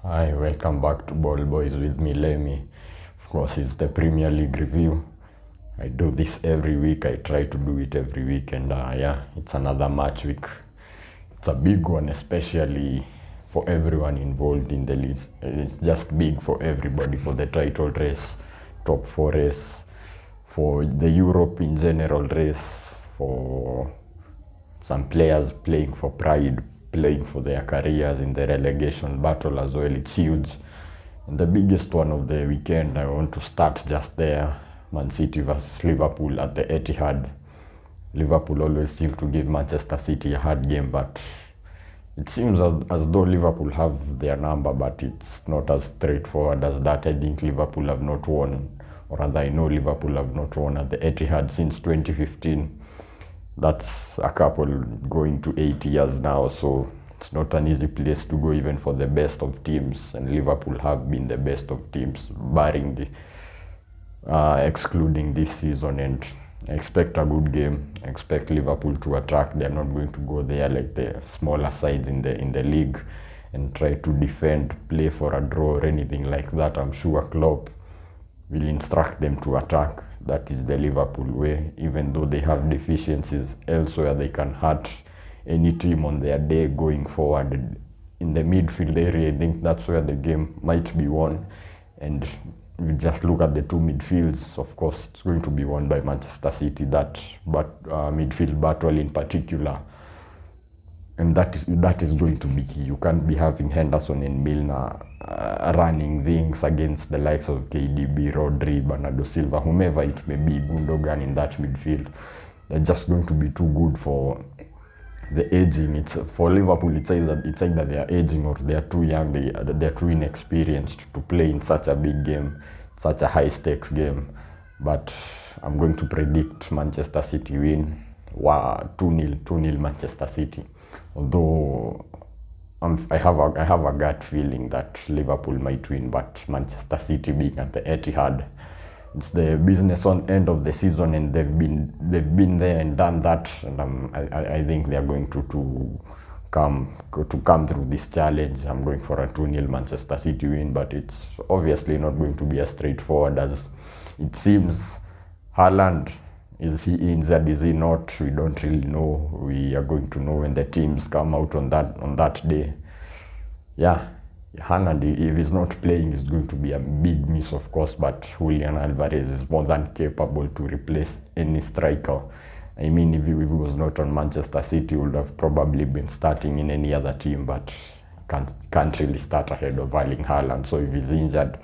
Hi, welcome back to Ball Boys with me, Lemmy. Of course, it's the Premier League review. I do this every week. I try to do it every week, and it's another match week. It's a big one, especially for everyone involved in the league. It's just big for everybody, for the title race, top four race, for the Europe in general race, for some players playing for pride, playing for their careers in the relegation battle as well. It's huge. And the biggest one of the weekend, I want to start just there. Man City versus Liverpool at the Etihad. Liverpool always seem to give Manchester City a hard game, but it seems as though Liverpool have their number, but it's not as straightforward as that. I think Liverpool have not won, or rather I know Liverpool have not won at the Etihad since 2015. That's a couple going to 8 years now, so it's not an easy place to go even for the best of teams, and Liverpool have been the best of teams, barring the excluding this season, and I expect a good game. I expect Liverpool to attack. They're not going to go there like the smaller sides in the league and try to defend, play for a draw or anything like that. I'm sure Klopp will instruct them to attack. That is the Liverpool way. Even though they have deficiencies elsewhere, they can hurt any team on their day going forward. In the midfield area, I think that's where the game might be won. And if you just look at the two midfields, of course, it's going to be won by Manchester City, but midfield battle in particular. And that is going to be key. You can't be having Henderson and Milner running things against the likes of KDB, Rodri, Bernardo Silva, whomever it may be, Gundogan in that midfield. They're just going to be too good for the aging. It's for Liverpool. It's either they are aging or they are too young. They're too inexperienced to play in such a big game, such a high stakes game. But I'm going to predict Manchester City win. 2-0 Manchester City. Although I have a gut feeling that Liverpool might win, but Manchester City being at the Etihad, it's the business on end of the season, and they've been there and done that, and I think they are going to come through this challenge. I'm going for a 2-0 Manchester City win, but it's obviously not going to be as straightforward as it seems. Haaland, is he injured? Is he not? We don't really know. We are going to know when the teams come out on that day. Yeah, Haaland, if he's not playing, is going to be a big miss, of course, but Julian Alvarez is more than capable to replace any striker. I mean, if he was not on Manchester City, he would have probably been starting in any other team, but can't really start ahead of Erling Haaland. So if he's injured,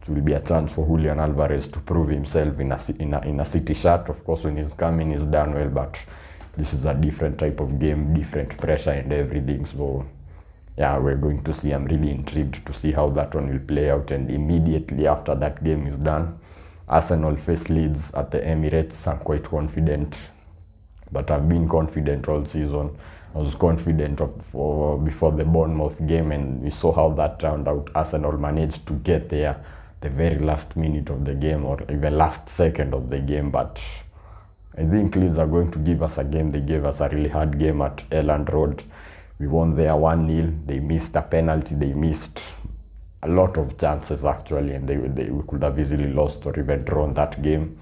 it will be a chance for Julian Alvarez to prove himself in a City shirt. Of course, when he's coming, he's done well, but this is a different type of game, different pressure and everything. So yeah, we're going to see. I'm really intrigued to see how that one will play out. And immediately after that game is done, Arsenal face Leeds at the Emirates. I'm quite confident, but I've been confident all season. I was confident before the Bournemouth game, and we saw how that turned out. Arsenal managed to get there the very last minute of the game, or even last second of the game, but I think Leeds are going to give us a game. They gave us a really hard game at Elland Road. We won there 1-0. They missed a penalty. They missed a lot of chances actually, and we could have easily lost or even drawn that game.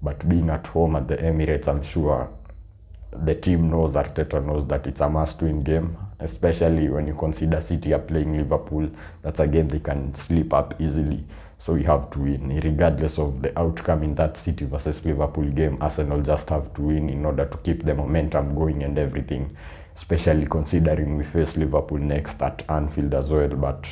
But being at home at the Emirates, I'm sure the team knows, Arteta knows that it's a must-win game, especially when you consider City are playing Liverpool. That's a game they can slip up easily. So we have to win. Regardless of the outcome in that City versus Liverpool game, Arsenal just have to win in order to keep the momentum going and everything, especially considering we face Liverpool next at Anfield as well. But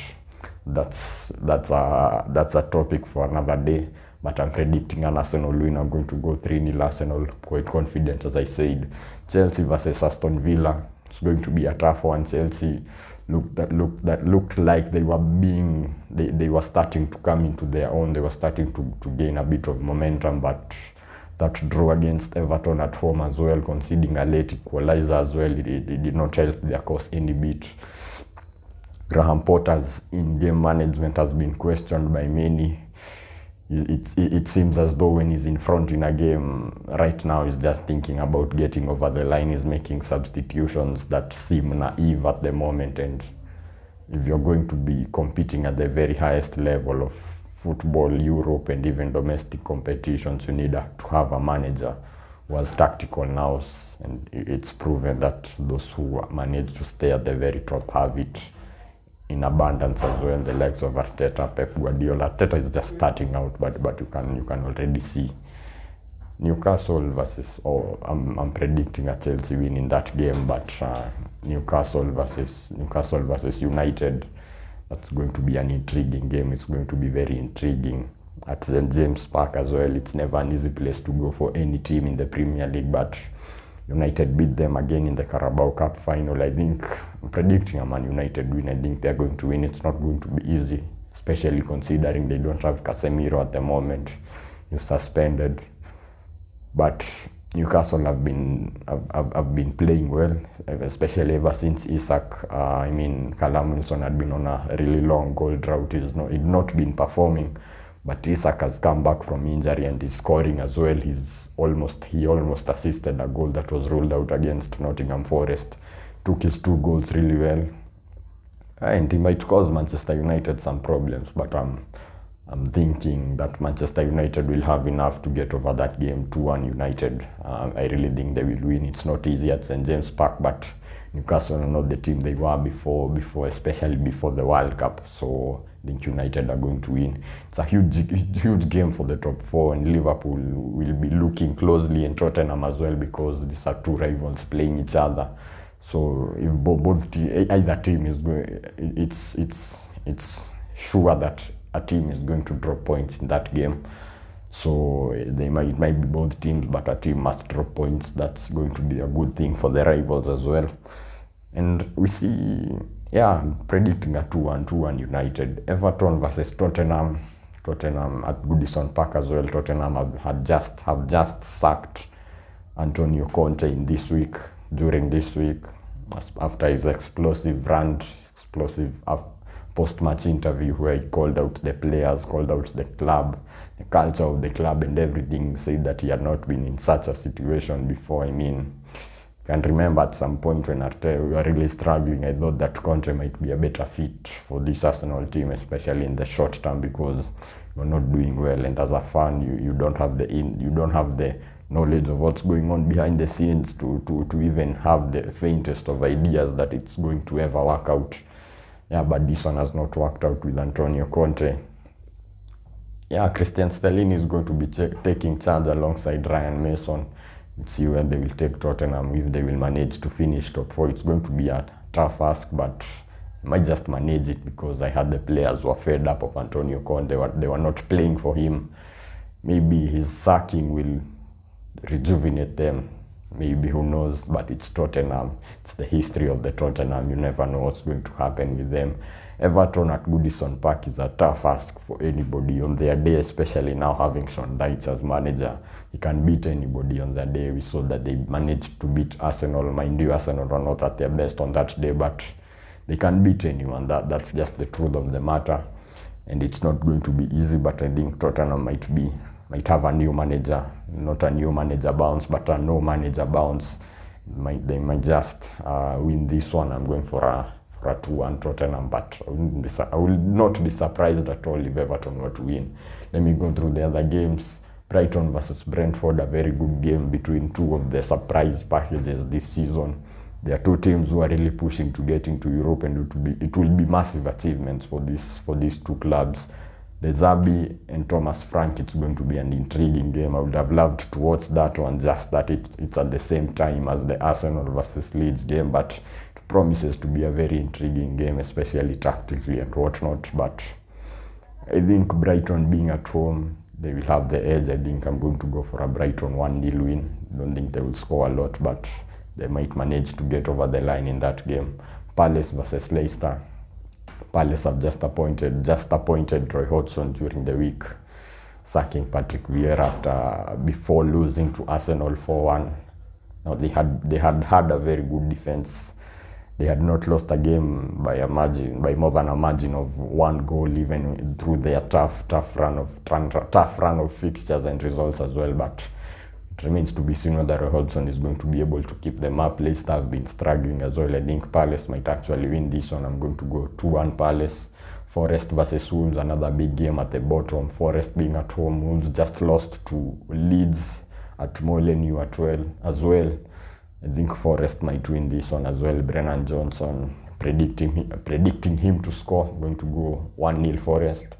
that's a topic for another day. But I'm predicting an Arsenal win. I'm going to go 3-0 Arsenal, quite confident, as I said. Chelsea versus Aston Villa. It's going to be a tough one. Chelsea looked like they were starting to come into their own. They were starting to gain a bit of momentum, but that draw against Everton at home as well, conceding a late equalizer as well, it did not help their cause any bit. Graham Potter's in-game management has been questioned by many. It seems as though when he's in front in a game right now, he's just thinking about getting over the line. He's making substitutions that seem naive at the moment, and if you're going to be competing at the very highest level of football, Europe, and even domestic competitions, you need to have a manager who has tactical nous, and it's proven that those who manage to stay at the very top have it in abundance as well. The likes of Arteta, Pep Guardiola. Arteta is just starting out, but you can already see Newcastle versus, I'm predicting a Chelsea win in that game, but Newcastle versus United, that's going to be an intriguing game. It's going to be very intriguing. At St. James Park as well, it's never an easy place to go for any team in the Premier League, but United beat them again in the Carabao Cup final. I think, I'm predicting a Man United win. I think they're going to win. It's not going to be easy, especially considering they don't have Casemiro at the moment. He's suspended. But Newcastle have been playing well, especially ever since Callum Wilson had been on a really long goal drought. He'd not been performing, but Isak has come back from injury and is scoring as well. He almost assisted a goal that was ruled out against Nottingham Forest. Took his 2 goals really well, and he might cause Manchester United some problems, but I'm thinking that Manchester United will have enough to get over that game. 2-1 United. I really think they will win. It's not easy at St. James Park, but Newcastle are not the team they were before, especially before the World Cup. So I think United are going to win. It's a huge game for the top 4, and Liverpool will be looking closely, and Tottenham as well, because these are 2 rivals playing each other. So if either team is going, it's sure that a team is going to drop points in that game. So it might be both teams, but a team must drop points. That's going to be a good thing for the rivals as well. And we see, I'm predicting a 2-1 United. Everton versus Tottenham. Tottenham at Goodison Park as well. Tottenham have just sacked Antonio Conte during this week, after his explosive post-match interview where he called out the players, called out the club, the culture of the club and everything, said that he had not been in such a situation before. I can remember at some point when we were really struggling, I thought that Conte might be a better fit for this Arsenal team, especially in the short term, because you're not doing well, and as a fan, you don't have the knowledge of what's going on behind the scenes to even have the faintest of ideas that it's going to ever work out. But this one has not worked out with Antonio Conte. Christian Sterling is going to be taking charge alongside Ryan Mason. Let's see where they will take Tottenham, if they will manage to finish top 4. It's going to be a tough ask, but I might just manage it, because I had the players who are fed up of Antonio Conte. They were not playing for him. Maybe his sacking will rejuvenate them. Maybe, who knows, but it's Tottenham. It's the history of the Tottenham. You never know what's going to happen with them. Everton at Goodison Park is a tough ask for anybody on their day, especially now having Sean Dyche as manager. He can beat anybody on their day. We saw that they managed to beat Arsenal. Mind you, Arsenal are not at their best on that day, but they can beat anyone. That's just the truth of the matter. And it's not going to be easy, but I think Tottenham might have a new manager, not a new manager bounce, but a no manager bounce. They might just win this one. I'm going for a 2-1 Tottenham, but I will not be surprised at all if Everton were to win. Let me go through the other games. Brighton versus Brentford, a very good game between 2 of the surprise packages this season. There are 2 teams who are really pushing to get into Europe, and it will be massive achievements for these 2 clubs. The Zabi and Thomas Frank, it's going to be an intriguing game. I would have loved to watch that one, just that it's at the same time as the Arsenal versus Leeds game, but it promises to be a very intriguing game, especially tactically and whatnot. But I think Brighton being at home, they will have the edge. I think I'm going to go for a Brighton 1-0 win. Don't think they will score a lot, but they might manage to get over the line in that game. Palace versus Leicester. Palace have just appointed Roy Hodgson during the week, sacking Patrick Vieira before losing to Arsenal 4-1. Now they had a very good defense. They had not lost a game by more than a margin of 1 goal, even through their tough run of fixtures and results as well. But It remains to be seen whether Roy Hodgson is going to be able to keep them up. Leicester have been struggling as well. I think Palace might actually win this one. I'm going to go 2-1 Palace. Forest versus Wolves, another big game at the bottom. Forest being at home. Wolves just lost to Leeds at Molineux as well. I think Forest might win this one as well. Brennan Johnson, predicting him to score. I'm going to go 1-0 Forest.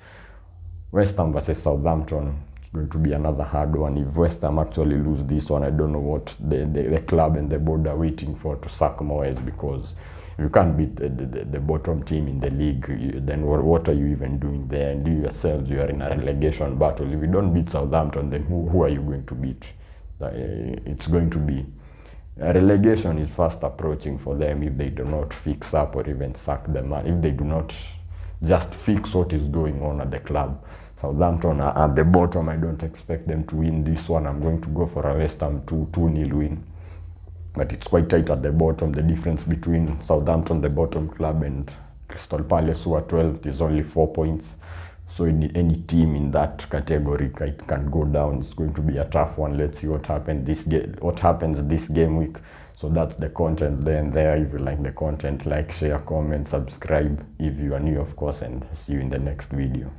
West Ham versus Southampton. It's going to be another hard one. If West Ham actually lose this one, I don't know what the club and the board are waiting for to sack Moyes, because if you can't beat the bottom team in the league, then what are you even doing there? And you yourselves, you are in a relegation battle. If you don't beat Southampton, then who are you going to beat? It's going to be... relegation is fast approaching for them if they do not fix up or even sack them. If they do not just fix what is going on at the club. Southampton are at the bottom. I don't expect them to win this one. I'm going to go for a West Ham 2-0 win. But it's quite tight at the bottom. The difference between Southampton, the bottom club, and Crystal Palace, who are 12th, is only 4 points. So any team in that category can go down. It's going to be a tough one. Let's see what happens this game week. So that's the content there and there. If you like the content, like, share, comment, subscribe if you are new, of course, and see you in the next video.